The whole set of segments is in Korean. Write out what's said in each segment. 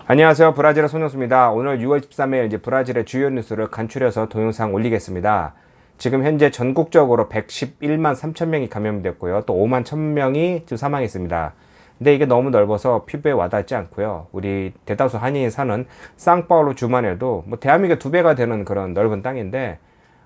안녕하세요. 브라질의 손영수입니다. 오늘 6월 13일 이제 브라질의 주요 뉴스를 간추려서 동영상 올리겠습니다. 지금 현재 전국적으로 111만 3천 명이 감염됐고요. 또 5만 1천 명이 지금 사망했습니다. 근데 이게 너무 넓어서 피부에 와닿지 않고요. 우리 대다수 한인이 사는 상파울루 주만 해도 뭐 대한민국의 2배가 되는 그런 넓은 땅인데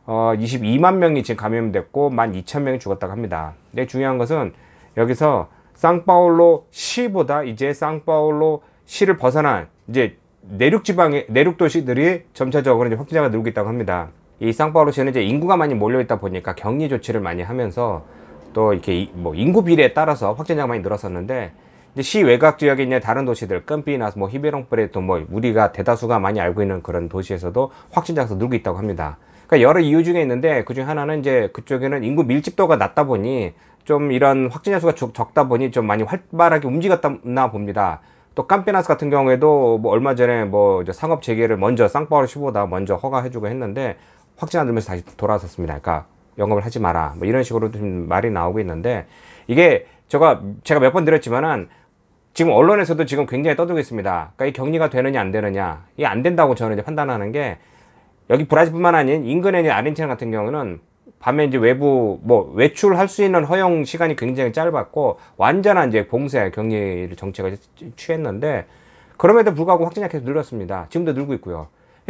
22만 명이 지금 감염됐고 12,000명이 죽었다고 합니다. 근데 중요한 것은 여기서 상파울루 시보다 이제 상파울루 시를 벗어난 이제 내륙 지방의 내륙 도시들이 점차적으로 이제 확진자가 늘고 있다고 합니다. 이 상파울루시는 이제 인구가 많이 몰려 있다 보니까 격리 조치를 많이 하면서 또 이렇게 뭐 인구 비례에 따라서 확진자가 많이 늘었었는데 이제 시 외곽 지역에 있는 다른 도시들 끔피나스 뭐 히베롱프레토 뭐 우리가 대다수가 많이 알고 있는 그런 도시에서도 확진자가 늘고 있다고 합니다. 그러니까 여러 이유 중에 있는데 그 중에 하나는 이제 그쪽에는 인구 밀집도가 낮다 보니 좀 이런 확진자 수가 적다 보니 좀 많이 활발하게 움직였나 봅니다. 또 캄피나스 같은 경우에도 뭐 얼마 전에 뭐 상업 재개를 먼저 상파울루 시보다 먼저 허가해주고 했는데 확진자 늘면서 다시 돌아섰습니다. 그러니까 영업을 하지 마라 뭐 이런 식으로 좀 말이 나오고 있는데 이게 제가 몇 번 드렸지만은 지금 언론에서도 지금 굉장히 떠들고 있습니다. 그러니까 이 격리가 되느냐 안 되느냐 이게 안 된다고 저는 이제 판단하는 게 여기 브라질뿐만 아닌 인근의 아르헨티나 같은 경우는 밤에 이제 외부 뭐 외출할 수 있는 허용 시간이 굉장히 짧았고 완전한 이제 봉쇄 격리 정책을 취했는데 그럼에도 불구하고 확진자가 계속 늘었습니다. 지금도 늘고 있고요.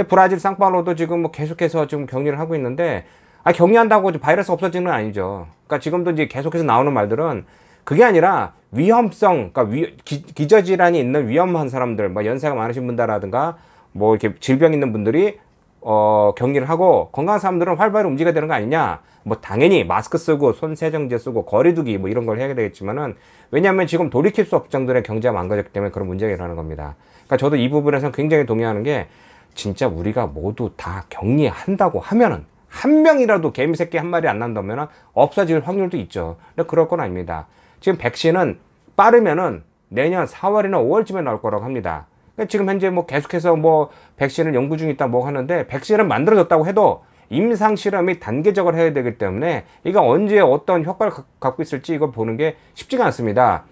브라질 상파울루도 지금 뭐 계속해서 좀 격리를 하고 있는데 격리한다고 바이러스 없어지는 건 아니죠. 그러니까 지금도 이제 계속해서 나오는 말들은 그게 아니라 위험성, 그러니까 기저질환이 있는 위험한 사람들, 뭐 연세가 많으신 분들라든가 뭐 이렇게 질병 있는 분들이 격리를 하고 건강한 사람들은 활발히 움직여야 되는 거 아니냐. 뭐 당연히 마스크 쓰고 손 세정제 쓰고 거리두기 뭐 이런 걸 해야 되겠지만은 왜냐하면 지금 돌이킬 수 없을 정도의 경제가 망가졌기 때문에 그런 문제가 일어나는 겁니다. 그러니까 저도 이 부분에서 굉장히 동의하는 게 진짜 우리가 모두 다 격리한다고 하면은 한 명이라도 개미 새끼 한 마리 안 난다면은 없어질 확률도 있죠. 근데 그럴 건 아닙니다. 지금 백신은 빠르면은 내년 4월이나 5월쯤에 나올 거라고 합니다. 지금 현재 뭐 계속해서 뭐 백신을 연구 중에 있다 뭐 하는데 백신은 만들어졌다고 해도 임상 실험이 단계적으로 해야 되기 때문에 이거 언제 어떤 효과를 갖고 있을지 이거 보는 게 쉽지가 않습니다.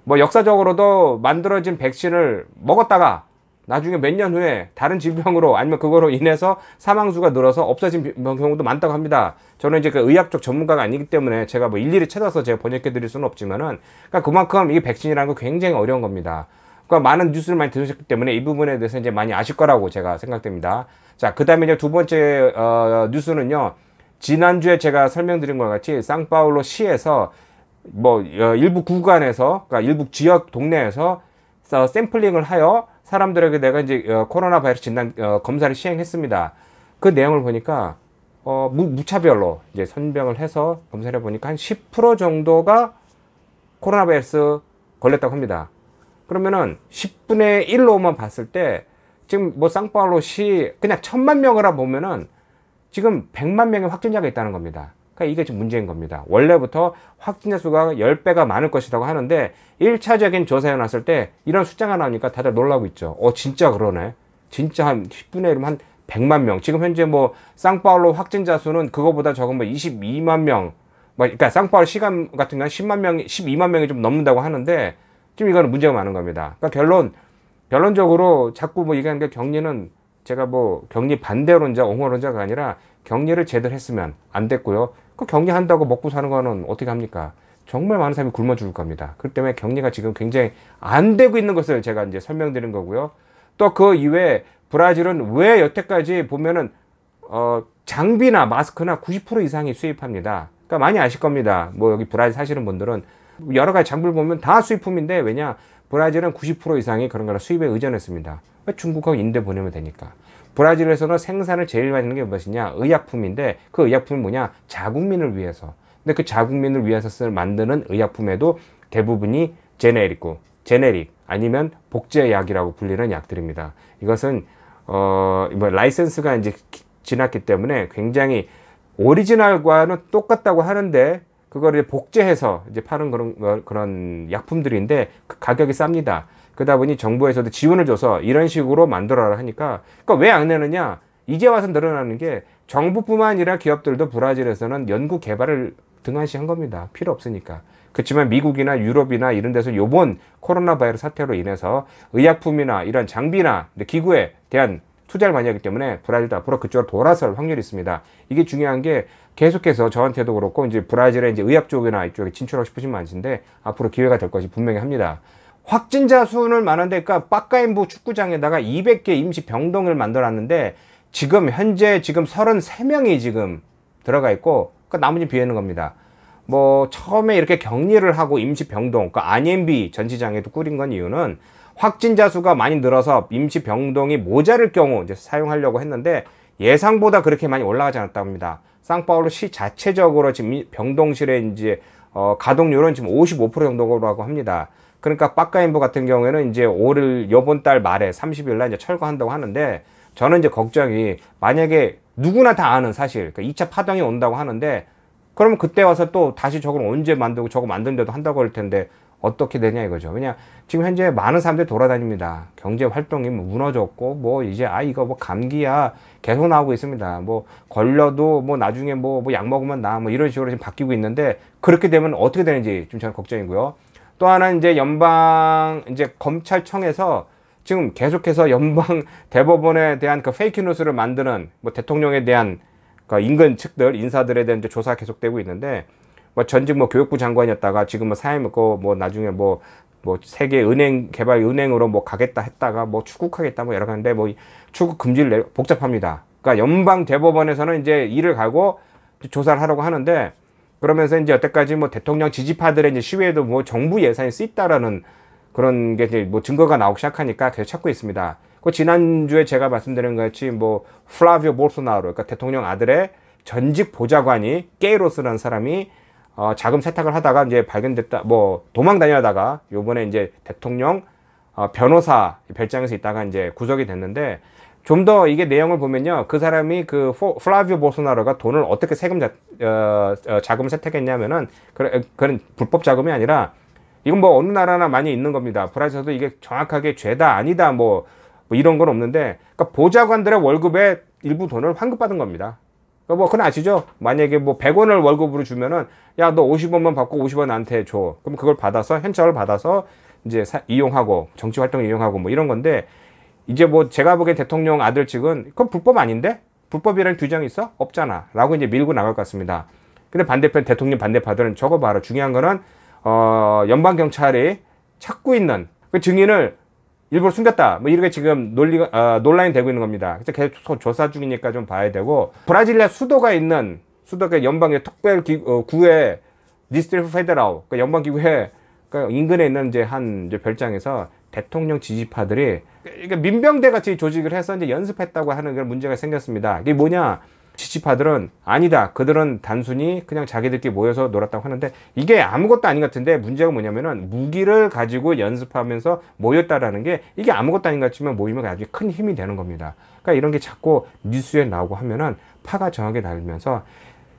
뭐 역사적으로도 만들어진 백신을 먹었다가 나중에 몇 년 후에 다른 질병으로 아니면 그거로 인해서 사망수가 늘어서 없어진 경우도 많다고 합니다. 저는 이제 그 의학적 전문가가 아니기 때문에 제가 뭐 일일이 찾아서 제가 번역해 드릴 수는 없지만은 그러니까 그만큼 이게 백신이라는 거 굉장히 어려운 겁니다. 그러니까 많은 뉴스를 많이 들으셨기 때문에 이 부분에 대해서 이제 많이 아실 거라고 제가 생각됩니다. 자, 그 다음에 이제 두 번째, 뉴스는요. 지난주에 제가 설명드린 것 같이 상파울루 시에서 뭐, 일부 구간에서, 그러니까 일부 지역 동네에서 샘플링을 하여 사람들에게 내가 이제 코로나 바이러스 진단 검사를 시행했습니다. 그 내용을 보니까 무차별로 이제 선병을 해서 검사를 해보니까 한 10% 정도가 코로나 바이러스 걸렸다고 합니다. 그러면은 10분의 1로만 봤을 때 지금 뭐 상파울루 시 그냥 1000만 명을 보면은 지금 100만 명의 확진자가 있다는 겁니다. 그러니까 이게 지금 문제인 겁니다. 원래부터 확진자 수가 10배가 많을 것이라고 하는데 1차적인 조사해 놨을 때 이런 숫자가 나오니까 다들 놀라고 있죠. 진짜 그러네. 진짜 한 10분의 1이면 한 100만 명. 지금 현재 뭐 상파울루 확진자 수는 그거보다 적은 뭐 22만 명. 그러니까 상파울루 시간 같은 경우는 10만 명, 12만 명이 좀 넘는다고 하는데 지금 이거는 문제가 많은 겁니다. 그러니까 결론적으로 자꾸 뭐 얘기하는 게 격리는 제가 뭐 격리 반대론자, 옹호론자가 아니라 격리를 제대로 했으면 안 됐고요. 그 격리한다고 먹고 사는 거는 어떻게 합니까? 정말 많은 사람이 굶어 죽을 겁니다. 그렇기 때문에 격리가 지금 굉장히 안 되고 있는 것을 제가 이제 설명드린 거고요. 또 그 이외에 브라질은 왜 여태까지 보면은 장비나 마스크나 90% 이상이 수입합니다. 그러니까 많이 아실 겁니다. 뭐 여기 브라질 사시는 분들은 여러 가지 장비를 보면 다 수입품인데 왜냐? 브라질은 90% 이상이 그런 거라 수입에 의존했습니다. 왜 중국하고 인도에 보내면 되니까. 브라질에서는 생산을 제일 많이 하는 게 무엇이냐? 의약품인데 그 의약품은 뭐냐? 자국민을 위해서. 근데 그 자국민을 위해서 만드는 의약품에도 대부분이 제네릭 아니면 복제약이라고 불리는 약들입니다. 이것은 뭐 라이센스가 이제 지났기 때문에 굉장히 오리지널과는 똑같다고 하는데 그거를 복제해서 이제 파는 그런 약품들인데 그 가격이 쌉니다. 그러다 보니 정부에서도 지원을 줘서 이런 식으로 만들어라 하니까 그러니까 왜 안 내느냐? 이제 와서 늘어나는 게 정부뿐만 아니라 기업들도 브라질에서는 연구 개발을 등한시한 겁니다. 필요 없으니까. 그렇지만 미국이나 유럽이나 이런 데서 요번 코로나 바이러스 사태로 인해서 의약품이나 이런 장비나 기구에 대한 투자를 많이 하기 때문에 브라질도 앞으로 그쪽으로 돌아설 확률이 있습니다. 이게 중요한 게 계속해서 저한테도 그렇고 이제 브라질의 이제 의학 쪽이나 이쪽에 진출하고 싶으신 분인데 앞으로 기회가 될 것이 분명히 합니다. 확진자 수는 많은데, 그러니까 빠까임부 축구장에다가 200개 임시 병동을 만들었는데 지금 현재 지금 33명이 지금 들어가 있고, 그러니까 나머지 비어 있는 겁니다. 뭐 처음에 이렇게 격리를 하고 임시 병동, 그러니까 안엠비 전시장에도 꾸린 건 이유는 확진자 수가 많이 늘어서 임시 병동이 모자랄 경우 이제 사용하려고 했는데 예상보다 그렇게 많이 올라가지 않았다고 합니다. 상파울루 시 자체적으로 지금 병동실의 이제 가동률은 지금 55% 정도라고 합니다. 그러니까 빠까임부 같은 경우에는 이제 이번 달 말에 30일 날 이제 철거한다고 하는데, 저는 이제 걱정이, 만약에 누구나 다 아는 사실, 그러니까 2차 파동이 온다고 하는데 그러면 그때 와서 또 다시 저걸 언제 만들고 저거 만드는데도 한다고 할 텐데 어떻게 되냐 이거죠. 왜냐, 지금 현재 많은 사람들이 돌아다닙니다. 경제 활동이 뭐 무너졌고, 뭐 이제 이거 뭐 감기야 계속 나오고 있습니다. 뭐 걸려도 뭐 나중에 뭐 약 먹으면 나 뭐 이런 식으로 지금 바뀌고 있는데, 그렇게 되면 어떻게 되는지 좀 저는 걱정이고요. 또 하나 이제 연방 이제 검찰청에서 지금 계속해서 연방 대법원에 대한 그 페이크 뉴스를 만드는 뭐 대통령에 대한 그 인근 측들, 인사들에 대한 조사가 계속되고 있는데, 뭐 전직 뭐 교육부 장관이었다가 지금 뭐 사임 있고, 뭐 나중에 뭐 세계 은행 개발 은행으로 뭐 가겠다 했다가 뭐 출국하겠다 뭐 여러 가지인데, 뭐 출국 금지를 복잡합니다. 그러니까 연방 대법원에서는 이제 일을 가고 조사를 하려고 하는데, 그러면서 이제 여태까지 뭐 대통령 지지파들의 이제 시위에도 뭐 정부 예산이 쓰였다라는 그런 게 이제 뭐 증거가 나오기 시작하니까 계속 찾고 있습니다. 그 지난주에 제가 말씀드린 것 같이 뭐 플라비오 볼소나로, 그러니까 대통령 아들의 전직 보좌관이 게이로스라는 사람이 자금 세탁을 하다가 이제 발견됐다, 뭐 도망 다니다가 요번에 이제 대통령 변호사 별장에서 있다가 이제 구속이 됐는데, 좀 더 이게 내용을 보면요, 그 사람이 그 플라비오 볼소나로가 돈을 어떻게 세금 자금을 세탁했냐면은 그런 불법 자금이 아니라, 이건 뭐 어느 나라나 많이 있는 겁니다. 브라질에서도 이게 정확하게 죄다 아니다 뭐 이런 건 없는데, 그러니까 보좌관들의 월급에 일부 돈을 환급받은 겁니다. 그러니까 뭐 그건 아시죠? 만약에 뭐 100원을 월급으로 주면은, 야 너 50원만 받고 50원 나한테 줘. 그럼 그걸 받아서 현찰을 받아서 이제 이용하고 정치 활동에 이용하고 뭐 이런 건데, 이제 뭐 제가 보기엔 대통령 아들 측은 그건 불법 아닌데? 불법이라는 규정이 있어? 없잖아 라고 이제 밀고 나갈 것 같습니다. 근데 반대편 대통령 반대파들은 저거 봐라, 중요한 거는 연방경찰이 찾고 있는 그 증인을 일부러 숨겼다 뭐 이렇게 지금 논란이 되고 있는 겁니다. 그래서 계속 조사 중이니까 좀 봐야 되고, 브라질리아 수도가 있는 수도가 연방의 특별 구에 디스트리트 페데랄, 그 연방기구에 그 인근에 있는 이제 한 이제 별장에서 대통령 지지파들이 그러니까 민병대 같이 조직을 해서 이제 연습했다고 하는 그런 문제가 생겼습니다. 이게 뭐냐? 지지파들은 아니다, 그들은 단순히 그냥 자기들끼리 모여서 놀았다고 하는데, 이게 아무것도 아닌 것 같은데, 문제가 뭐냐면은 무기를 가지고 연습하면서 모였다라는 게, 이게 아무것도 아닌 것 같지만 모이면 아주 큰 힘이 되는 겁니다. 그러니까 이런 게 자꾸 뉴스에 나오고 하면은 파가 정하게 날면서,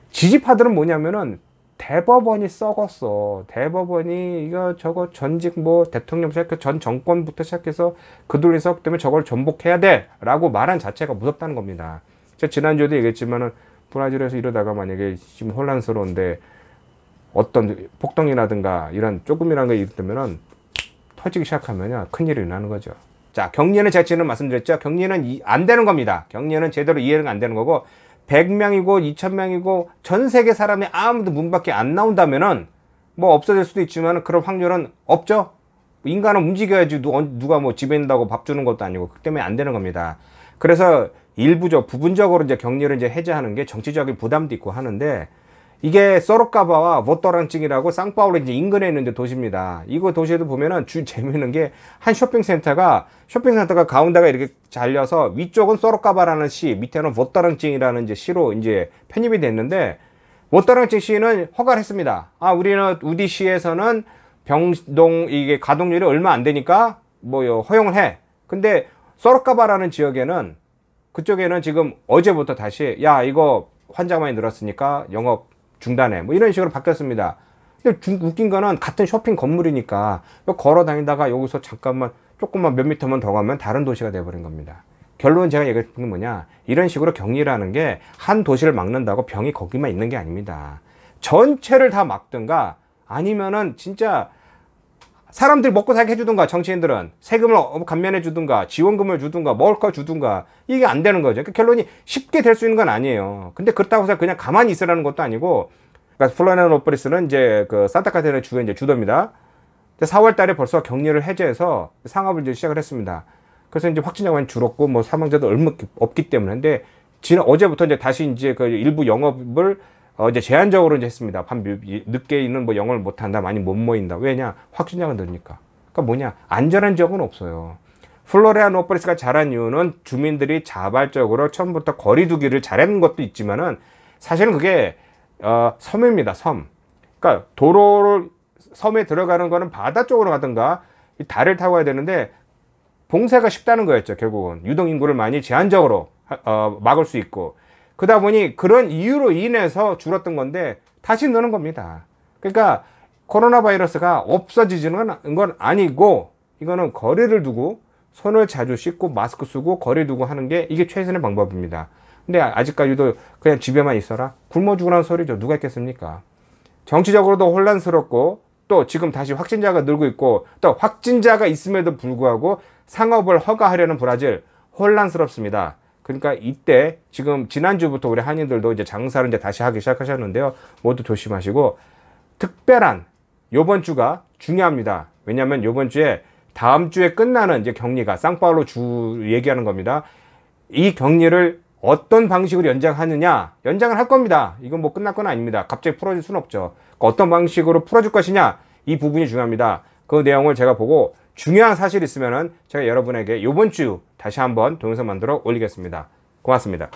지지파들은 뭐냐면은 대법원이 썩었어. 대법원이 이거 저거 전직 뭐 대통령 시작해서 전 정권부터 시작해서 그들이 썩기 때문에 저걸 전복해야 돼 라고 말한 자체가 무섭다는 겁니다. 제가 지난주에도 얘기했지만은 브라질에서 이러다가 만약에 지금 혼란스러운데 어떤 폭동이라든가 이런 조금이라는 게 있다면은 터지기 시작하면요, 큰일이 나는 거죠. 자, 격리는 제가 지금 말씀드렸죠. 격리는 안 되는 겁니다. 격리는 제대로 이해가 안 되는 거고, 100명이고 2000명이고 전 세계 사람이 아무도 문 밖에 안 나온다면은 뭐 없어질 수도 있지만 그런 확률은 없죠. 인간은 움직여야지 누가 뭐 집에 있는다고 밥 주는 것도 아니고, 그렇기 때문에 안 되는 겁니다. 그래서 부분적으로 이제 격리를 이제 해제하는 게 정치적인 부담도 있고 하는데, 이게 소로카바와 보토랑증이라고 상파울루 이제 인근에 있는 도시입니다. 이거 도시에도 보면은 재미있는 게, 한 쇼핑센터가 가운데가 이렇게 잘려서 위쪽은 소로카바라는 시, 밑에는 보토랑증이라는 이제 시로 이제 편입이 됐는데, 보토랑증 시는 허가를 했습니다. 우리는 우리 시에서는 병동 이게 가동률이 얼마 안 되니까 뭐 허용을 해. 근데 소로카바라는 지역에는, 그쪽에는 지금 어제부터 다시 야 이거 환자가 많이 늘었으니까 영업 중단해 뭐 이런 식으로 바뀌었습니다. 근데 웃긴 거는 같은 쇼핑 건물이니까 걸어 다니다가 여기서 잠깐만 조금만 몇 미터만 더 가면 다른 도시가 돼버린 겁니다. 결론은 제가 얘기했던 게 뭐냐, 이런 식으로 격리라는 게 한 도시를 막는다고 병이 거기만 있는 게 아닙니다. 전체를 다 막든가 아니면은 진짜 사람들 먹고 살게 해주든가, 정치인들은 세금을 감면해 주든가, 지원금을 주든가, 먹을 거 주든가, 이게 안 되는 거죠. 그러니까 결론이 쉽게 될 수 있는 건 아니에요. 근데 그렇다고 해서 그냥 가만히 있으라는 것도 아니고, 그러니까 플로리아노폴리스는 이제 그 산타카타리나 주가 이제 주도입니다. 4월 달에 벌써 격리를 해제해서 상업을 이제 시작을 했습니다. 그래서 이제 확진자가 많이 줄었고, 뭐 사망자도 얼마 없기 때문에. 근데 어제부터 이제 다시 이제 그 일부 영업을 이제 제한적으로 이제 했습니다. 밤 늦게는 뭐 영업을 못 한다, 많이 못 모인다. 왜냐? 확진자가 늘으니까. 그러니까 뭐냐? 안전한 지역은 없어요. 플로리아노폴리스가 잘한 이유는 주민들이 자발적으로 처음부터 거리두기를 잘하는 것도 있지만은 사실은 그게 섬입니다. 섬. 그러니까 도로를 섬에 들어가는 거는 바다 쪽으로 가든가 달을 타고 가야 되는데 봉쇄가 쉽다는 거였죠. 결국은 유동 인구를 많이 제한적으로 막을 수 있고, 그러다 보니 그런 이유로 인해서 줄었던 건데 다시 느는 겁니다. 그러니까 코로나 바이러스가 없어지지는 건 아니고, 이거는 거리를 두고 손을 자주 씻고 마스크 쓰고 거리 두고 하는 게 이게 최선의 방법입니다. 근데 아직까지도 그냥 집에만 있어라? 굶어 죽으라는 소리죠. 누가 있겠습니까? 정치적으로도 혼란스럽고, 또 지금 다시 확진자가 늘고 있고, 또 확진자가 있음에도 불구하고 상업을 허가하려는 브라질, 혼란스럽습니다. 그러니까 이때 지금 지난주부터 우리 한인들도 이제 장사를 이제 다시 하기 시작하셨는데요. 모두 조심하시고, 특별한 요번 주가 중요합니다. 왜냐하면 요번 주에 다음 주에 끝나는 이제 격리가 상파울로 주 얘기하는 겁니다. 이 격리를 어떤 방식으로 연장하느냐, 연장을 할 겁니다. 이건 뭐 끝날 건 아닙니다. 갑자기 풀어줄 수는 없죠. 그러니까 어떤 방식으로 풀어줄 것이냐, 이 부분이 중요합니다. 그 내용을 제가 보고 중요한 사실이 있으면은 제가 여러분에게 요번 주 다시 한번 동영상 만들어 올리겠습니다. 고맙습니다.